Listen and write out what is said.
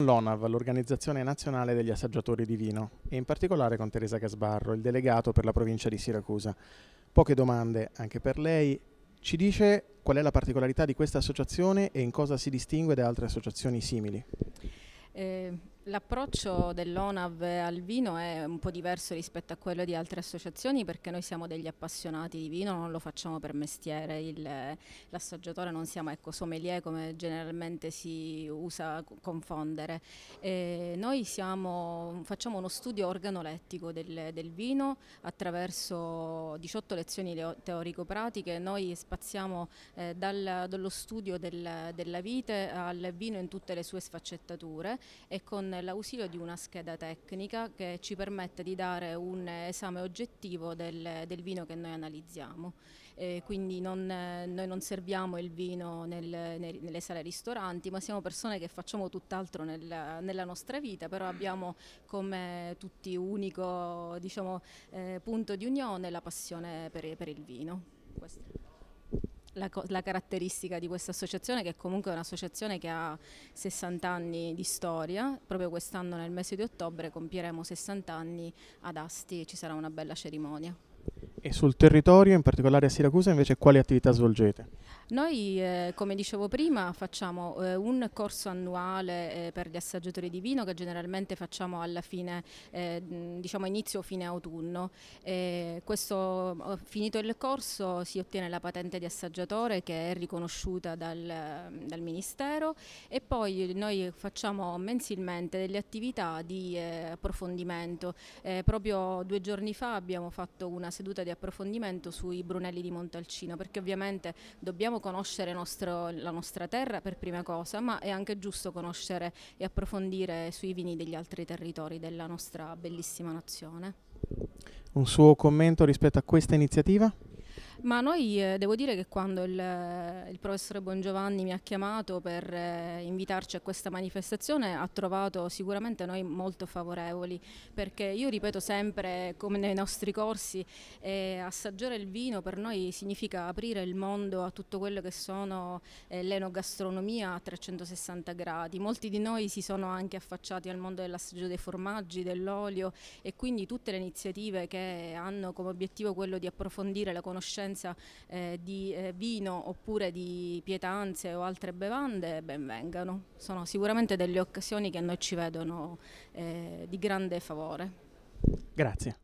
L'ONAV, l'Organizzazione Nazionale degli Assaggiatori di Vino, e in particolare con Teresa Gasbarro, il delegato per la provincia di Siracusa. Poche domande anche per lei. Ci dice qual è la particolarità di questa associazione e in cosa si distingue da altre associazioni simili? L'approccio dell'ONAV al vino è un po' diverso rispetto a quello di altre associazioni, perché noi siamo degli appassionati di vino, non lo facciamo per mestiere, l'assaggiatore non siamo, ecco, sommelier come generalmente si usa confondere. Noi facciamo uno studio organolettico del vino attraverso 18 lezioni teorico-pratiche. Noi spaziamo dallo studio della vite al vino in tutte le sue sfaccettature, e con l'ausilio di una scheda tecnica che ci permette di dare un esame oggettivo del vino che noi analizziamo. Quindi noi non serviamo il vino nelle sale ristoranti, ma siamo persone che facciamo tutt'altro nella nostra vita, però abbiamo come tutti unico, diciamo, punto di unione la passione per il vino. Questo. La caratteristica di questa associazione, che comunque è un'associazione che ha 60 anni di storia. Proprio quest'anno nel mese di ottobre compieremo 60 anni ad Asti e ci sarà una bella cerimonia. E sul territorio, in particolare a Siracusa, invece quali attività svolgete? Noi, come dicevo prima, facciamo un corso annuale per gli assaggiatori di vino, che generalmente facciamo alla fine, diciamo inizio o fine autunno. Finito il corso, si ottiene la patente di assaggiatore, che è riconosciuta dal Ministero, e poi noi facciamo mensilmente delle attività di approfondimento. Proprio 2 giorni fa abbiamo fatto una seduta di approfondimento sui Brunelli di Montalcino, perché ovviamente dobbiamo conoscere la nostra terra per prima cosa, ma è anche giusto conoscere e approfondire sui vini degli altri territori della nostra bellissima nazione. Un suo commento rispetto a questa iniziativa? Ma noi, devo dire che quando il professore Bongiovanni mi ha chiamato per invitarci a questa manifestazione, ha trovato sicuramente noi molto favorevoli, perché io ripeto sempre, come nei nostri corsi, assaggiare il vino per noi significa aprire il mondo a tutto quello che sono l'enogastronomia a 360 gradi. Molti di noi si sono anche affacciati al mondo dell'assaggio dei formaggi, dell'olio, e quindi tutte le iniziative che hanno come obiettivo quello di approfondire la conoscenza di vino oppure di pietanze o altre bevande, ben vengano. Sono sicuramente delle occasioni che a noi ci vedono di grande favore. Grazie.